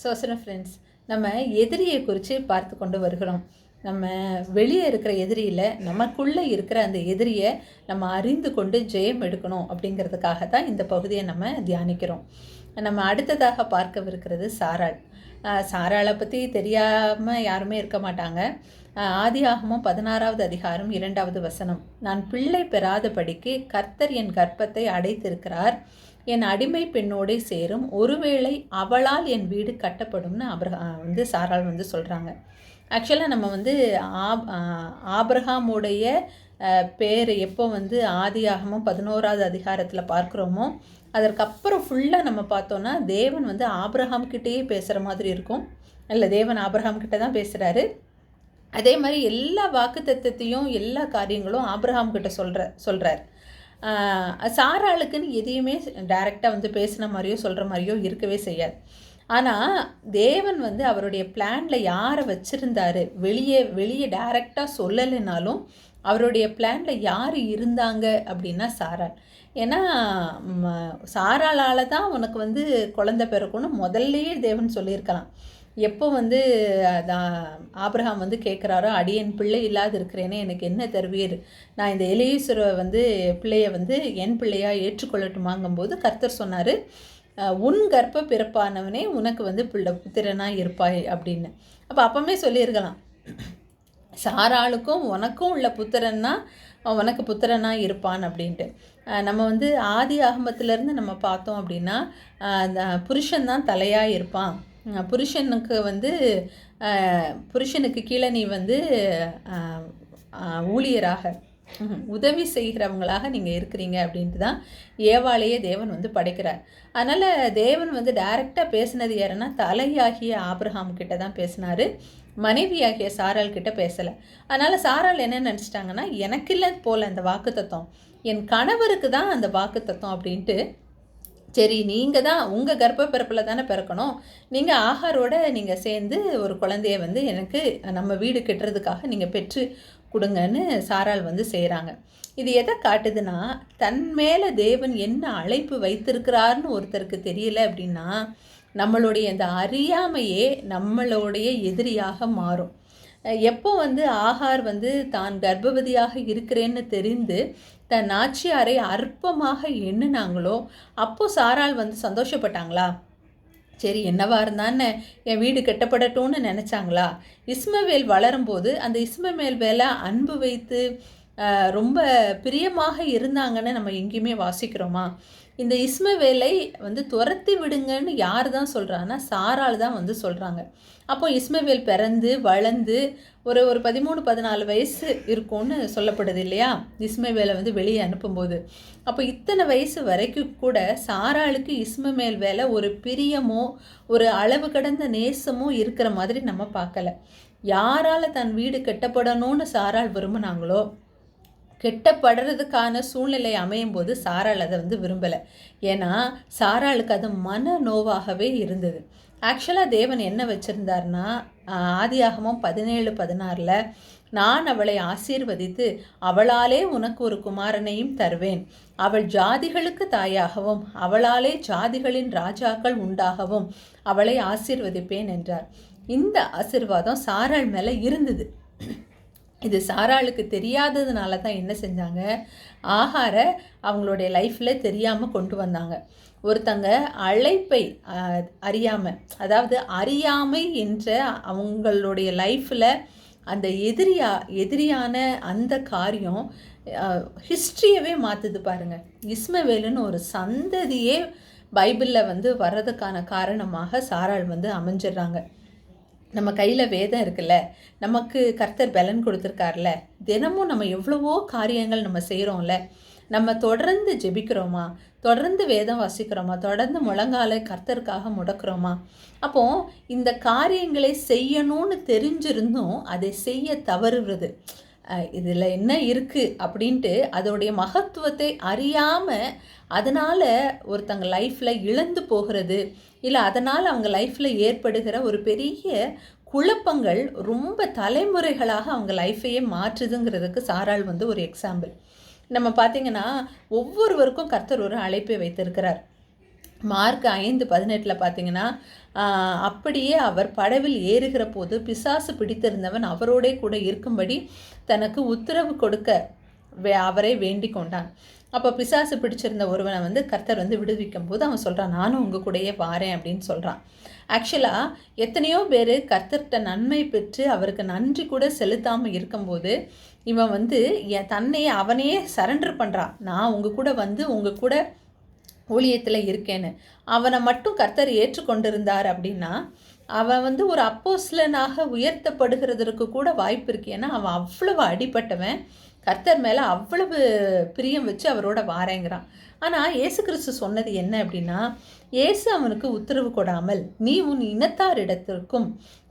சோசன friends, நம்ம எதிரியை குறித்து பார்த்து கொண்டு வருகிறோம். நம்ம வெளியே இருக்கிற எதிரியில் நமக்குள்ளே இருக்கிற அந்த எதிரியை நம்ம அறிந்து கொண்டு ஜெயம் எடுக்கணும் அப்படிங்கிறதுக்காக தான் இந்த பகுதியை நம்ம தியானிக்கிறோம். நம்ம அடுத்ததாக பார்க்கவிருக்கிறது சாராள். சாராளை பற்றி தெரியாமல் யாருமே இருக்க மாட்டாங்க. ஆதியாகமம் 16வது அதிகாரம் 2வது வசனம், நான் பிள்ளை பெறாதபடிக்கு கர்த்தர் என் கர்ப்பத்தை அடைத்திருக்கிறார், என் அடிமை பெண்ணோடே சேரும், ஒருவேளை அவளால் என் வீடு கட்டப்படும்னு சாராள் சொல்கிறாங்க. ஆக்சுவலாக நம்ம ஆபிரகாமுடைய பேர் எப்போ ஆதியாகமம் 11வது அதிகாரத்தில் பார்க்குறோமோ, அதற்கப்புறம் ஃபுல்லாக நம்ம பார்த்தோன்னா தேவன் ஆபிரகாம் கிட்டேயே பேசுகிற மாதிரி இருக்கும். இல்லை, தேவன் ஆபிரகாம் கிட்ட தான் அதே மாதிரி எல்லா வாக்குத்தத்தத்தையும் எல்லா காரியங்களும் ஆபிரகாம் கிட்ட சொல்கிறார். சாராளுக்குன்னு எதையுமே டைரெக்டாக பேசின மாதிரியோ சொல்கிற மாதிரியோ இருக்கவே செய்யாது. ஆனால் தேவன் அவருடைய பிளானில் யாரை வச்சுருந்தார், வெளியே டைரெக்டாக சொல்லலைனாலும் அவருடைய பிளானில் யார் இருந்தாங்க அப்படின்னா சாராள். ஏன்னா சாராளால் தான் உனக்கு குழந்தை பிறக்கணும் முதல்லையே தேவன் சொல்லியிருக்கலாம். எப்போ ஆபிரகாம் கேட்குறாரோ, அடியன் பிள்ளை இல்லாது இருக்கிறேனே, எனக்கு என்ன தருவீர், நான் இந்த எலியேசரை பிள்ளையை என் பிள்ளையாக ஏற்றுக்கொள்ளட்டுமாங்கும்போது கர்த்தர் சொன்னார், உன் கர்ப்ப பிறப்பானவனே உனக்கு புத்திரனாக இருப்பாய் அப்படின்னு. அப்போவுமே சொல்லியிருக்கலாம், சாராளுக்கும் உனக்கும் உள்ள புத்திரன்னா உனக்கு புத்திரனாக இருப்பான் அப்படின்ட்டு. நம்ம ஆதி ஆகமத்திலேருந்து நம்ம பார்த்தோம் அப்படின்னா புருஷன்தான் தலையாக இருப்பான், புருஷனுக்கு கீழே நீ ஊழியராக உதவி செய்கிறவங்களாக நீங்கள் இருக்கிறீங்க அப்படின்ட்டு தான் ஏவாளையே தேவன் படைக்கிறார். அதனால் தேவன் டைரெக்டாக பேசினது யாருன்னா தலையாகிய ஆபிரகாம் கிட்ட தான் பேசினார், மனைவியாகிய சாராள் கிட்ட பேசலை. அதனால் சாராள் என்ன நினச்சிட்டாங்கன்னா, எனக்கு இல்லை போல் அந்த வாக்குத்தத்தம், என் கணவருக்கு தான் அந்த வாக்குத்தத்தம் அப்படின்ட்டு, சரி நீங்கள் தான் உங்கள் கர்ப்ப பிறப்பில் தானே பிறக்கணும், நீங்கள் ஆகாரோட நீங்கள் சேர்ந்து ஒரு குழந்தைய எனக்கு நம்ம வீடு கட்டுறதுக்காக நீங்கள் பெற்று கொடுங்கன்னு சாராள் செய்கிறாங்க. இது எதை காட்டுதுன்னா, தன் மேலே தேவன் என்ன அழைப்பு வைத்திருக்கிறார்னு ஒருத்தருக்கு தெரியல அப்படின்னா நம்மளுடைய அந்த அறியாமையே நம்மளுடைய எதிரியாக மாறும். எப்போ ஆகார் தான் கர்ப்பவதியாக இருக்கிறேன்னு தெரிந்து தன் நாச்சியாரை அற்பமாக எண்ணினாங்களோ அப்போ சாராள் சந்தோஷப்பட்டாங்களா? சரி, என்னவா இருந்தான்னு என் வீடு கட்டப்படட்டும்னு நினச்சாங்களா? இஸ்மவேல் வளரும்போது அந்த இஸ்மவேல் மேலே அன்பு வைத்து ரொம்ப பிரியமாக இருந்தாங்கன்னு நம்ம எங்கேயுமே வாசிக்கிறோமா? இந்த இஸ்மவேலை துரத்தி விடுங்கன்னு யார் தான் சொல்கிறான்னா சாராள் தான் சொல்கிறாங்க. அப்போ இஸ்மவேல் பிறந்து வளர்ந்து ஒரு 13-14 வயசு இருக்கும்னு சொல்லப்படுது இல்லையா, இஸ்மவேலை வெளியே அனுப்பும்போது. அப்போ இத்தனை வயசு வரைக்கும் கூட சாராளுக்கு இஸ்மவேல் வேலை ஒரு பிரியமோ ஒரு அளவு கடந்த நேசமோ இருக்கிற மாதிரி நம்ம பார்க்கல. யாரால் தன் வீடு கட்டப்படணும்னு சாராள் விரும்பினாங்களோ, கெட்டப்படுறதுக்கான சூழ்நிலை அமையும் போது சாராள் அதை விரும்பலை. ஏன்னா சாராளுக்கு அது மன நோவாகவே இருந்தது. ஆக்சுவலாக தேவன் என்ன வச்சுருந்தார்னா, ஆதியாகமம் 17:16 நான் அவளை ஆசீர்வதித்து அவளாலே உனக்கு ஒரு குமாரனையும் தருவேன், அவள் ஜாதிகளுக்கு தாயாகவும் அவளாலே ஜாதிகளின் ராஜாக்கள் உண்டாகவும் அவளை ஆசீர்வதிப்பேன் என்றார். இந்த ஆசீர்வாதம் சாராள் மேலே இருந்தது. இது சாராளுக்கு தெரியாததுனால தான் என்ன செஞ்சாங்க, ஆகாரை அவங்களுடைய லைஃப்பில் தெரியாமல் கொண்டு வந்தாங்க. ஒருத்தங்க அழைப்பை அறியாமல், அதாவது அறியாமை என்ற அவங்களுடைய லைஃப்பில் அந்த எதிரியான அந்த காரியம் ஹிஸ்ட்ரியவே மாற்றுது பாருங்கள். இஸ்மவேலுன்னு ஒரு சந்ததியே பைபிளில் வர்றதுக்கான காரணமாக சாராள் அமைஞ்சிடுறாங்க. நம்ம கையில் வேதம் இருக்குல்ல, நமக்கு கர்த்தர் பலன் கொடுத்துருக்கார்ல, தினமும் நம்ம எவ்வளவோ காரியங்கள் நம்ம செய்கிறோம்ல, நம்ம தொடர்ந்து ஜெபிக்கிறோமா, தொடர்ந்து வேதம் வாசிக்கிறோமா, தொடர்ந்து முழங்கால கர்த்தருக்காக முடக்கிறோமா? அப்போது இந்த காரியங்களை செய்யணும்னு தெரிஞ்சிருந்தும் அதை செய்ய தவறுவது, இதில் என்ன இருக்குது அப்படின்ட்டு அதோடைய மகத்துவத்தை அறியாமல் அதனால் ஒருத்தங்க லைஃப்பில் இழந்து போகிறது, இல்லை அதனால் அவங்க லைஃப்பில் ஏற்படுகிற ஒரு பெரிய குழப்பங்கள் ரொம்ப தலைமுறைகளாக அவங்க லைஃப்பையே மாற்றுதுங்கிறதுக்கு சாராள் ஒரு எக்ஸாம்பிள். நம்ம பார்த்திங்கன்னா ஒவ்வொருவருக்கும் கர்த்தர் ஒரு அழைப்பை வைத்திருக்கிறார். மார்க் 5:18 பார்த்தீங்கன்னா, அப்படியே அவர் படவில் ஏறுகிற போது பிசாசு பிடித்திருந்தவன் அவரோடே கூட இருக்கும்படி தனக்கு உத்தரவு கொடுக்க அவரை வேண்டிக் கொண்டான். அப்போ பிசாசு பிடிச்சிருந்த ஒருவனை வந்து கர்த்தர் வந்து விடுவிக்கும் போது அவன் சொல்கிறான், நானும் உங்கள் கூடயே வாரேன் அப்படின்னு சொல்கிறான். ஆக்சுவலாக எத்தனையோ பேர் கர்த்தர்கிட்ட நன்மை பெற்று அவருக்கு நன்றி கூட செலுத்தாமல் இருக்கும்போது இவன் வந்து தன்னையே அவனையே சரண்டர் பண்ணுறான். நான் உங்கள் கூட வந்து உங்கள் கூட ஊழியத்தில் இருக்கேன்னு. அவனை மட்டும் கர்த்தர் ஏற்றுக்கொண்டிருந்தார் அப்படின்னா அவன் வந்து ஒரு அப்போஸ்தலனாக உயர்த்தப்படுகிறதற்கு கூட வாய்ப்பு இருக்கு. ஏன்னா அவன் அவ்வளவு அடிபட்டவன், கர்த்தர் மேலே அவ்வளவு பிரியம் வச்சு அவரோட வாரேங்கிறான். ஆனால் இயேசு கிறிஸ்து சொன்னது என்ன அப்படின்னா, இயேசு அவனுக்கு உத்தரவு கொடாமல் நீ உன் இனத்தாரிடத்திற்கும்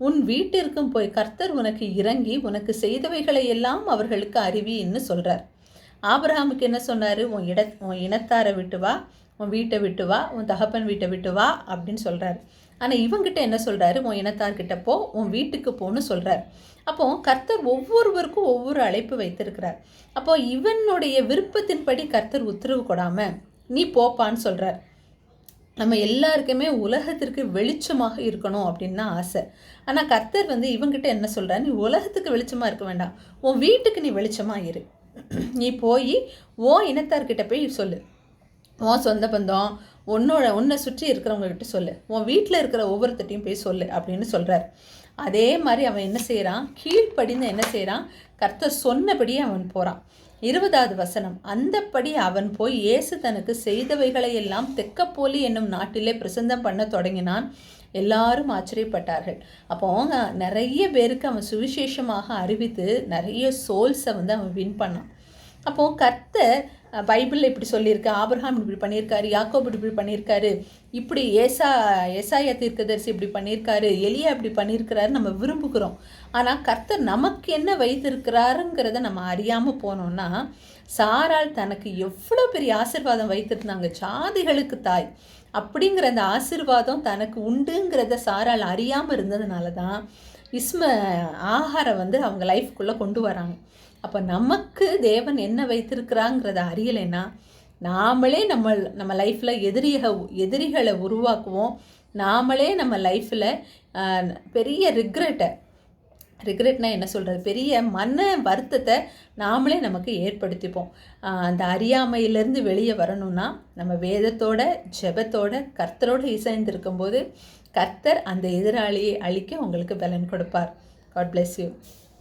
உன் வீட்டிற்கும் போய் கர்த்தர் உனக்கு இறங்கி உனக்கு செய்தவைகளை எல்லாம் அவர்களுக்கு அறிவின்னு சொல்கிறார். ஆபிரகாமுக்கு என்ன சொன்னார்? உன் இனத்தாரை விட்டு வா, உன் வீட்டை விட்டு வா, உன் தகப்பன் வீட்டை விட்டு வா அப்படின்னு சொல்கிறார். ஆனால் இவங்கிட்ட என்ன சொல்கிறாரு? உன் இனத்தார்கிட்ட போ, உன் வீட்டுக்கு போன்னு சொல்கிறார். அப்போது கர்த்தர் ஒவ்வொருவருக்கும் ஒவ்வொரு அழைப்பு வைத்திருக்கிறார். அப்போது இவனுடைய விருப்பத்தின்படி கர்த்தர் உத்தரவு கொடாமல் நீ போப்பான்னு சொல்கிறார். நம்ம எல்லாருக்குமே உலகத்திற்கு வெளிச்சமாக இருக்கணும் அப்படின்னு தான் ஆசை. ஆனால் கர்த்தர் வந்து இவங்கிட்ட என்ன சொல்கிறார்? நீ உலகத்துக்கு வெளிச்சமாக இருக்க வேண்டாம், உன் வீட்டுக்கு நீ வெளிச்சமாக இரு. நீ போய் உன் இனத்தார்கிட்ட போய் சொல்லு, உன் சொந்த பந்தம் உன்னை சுற்றி இருக்கிறவங்ககிட்ட சொல்லு, உன் வீட்டில் இருக்கிற ஒவ்வொருத்தையும் போய் சொல்லு அப்படின்னு சொல்கிறார். அதே மாதிரி அவன் என்ன செய்கிறான்? கீழ்ப்படிந்து என்ன செய்கிறான்? கர்த்தர் சொன்னபடியே அவன் போகிறான். 20வது வசனம், அந்தப்படி அவன் போய் இயேசு தனக்கு செய்தவைகளை எல்லாம் தெக்கப்போலி என்னும் நாட்டிலே பிரசந்தம் பண்ண தொடங்கினான். எல்லாரும் ஆச்சரியப்பட்டார்கள். அப்போ நிறைய பேருக்கு அவன் சுவிசேஷமாக அறிவித்து நிறைய சோல்ஸை வந்து அவன் வின் பண்ணான். அப்போது கர்த்தர் பைபிளில் இப்படி சொல்லியிருக்கு, ஆபிரகாம் இப்படி பண்ணியிருக்காரு, யாக்கோபு இப்படி பண்ணியிருக்காரு, இப்படி ஏசாயா தீர்க்கதரிசி இப்படி பண்ணியிருக்காரு, எலியா இப்படி பண்ணியிருக்கிறாரு நம்ம விரும்புகிறோம். ஆனால் கர்த்தர் நமக்கு என்ன வைத்திருக்கிறாருங்கிறத நம்ம அறியாமல் போனோம்னா, சாராள் தனக்கு எவ்வளோ பெரிய ஆசீர்வாதம் வைத்திருந்தாங்க, ஜாதிகளுக்கு தாய் அப்படிங்கிற அந்த ஆசீர்வாதம் தனக்கு உண்டுங்கிறத சாராள் அறியாமல் இருந்ததுனால தான் ஆகாரை வந்து அவங்க லைஃப்குள்ளே கொண்டு வராங்க. அப்போ நமக்கு தேவன் என்ன வைத்திருக்கிறாங்கிறத அறியலைன்னா நாமளே நம்ம லைஃப்பில் எதிரிகளை உருவாக்குவோம். நாமளே நம்ம லைஃப்பில் பெரிய ரிக்ரெட்னா என்ன சொல்கிறது, பெரிய மன வருத்தத்தை நாமளே நமக்கு ஏற்படுத்திப்போம். அந்த அறியாமையிலேருந்து வெளியே வரணும்னா நம்ம வேதத்தோட ஜெபத்தோட கர்த்தரோடு இசைந்திருக்கும்போது கர்த்தர் அந்த எதிராளியை அழிக்க உங்களுக்கு பலன் கொடுப்பார். God bless you.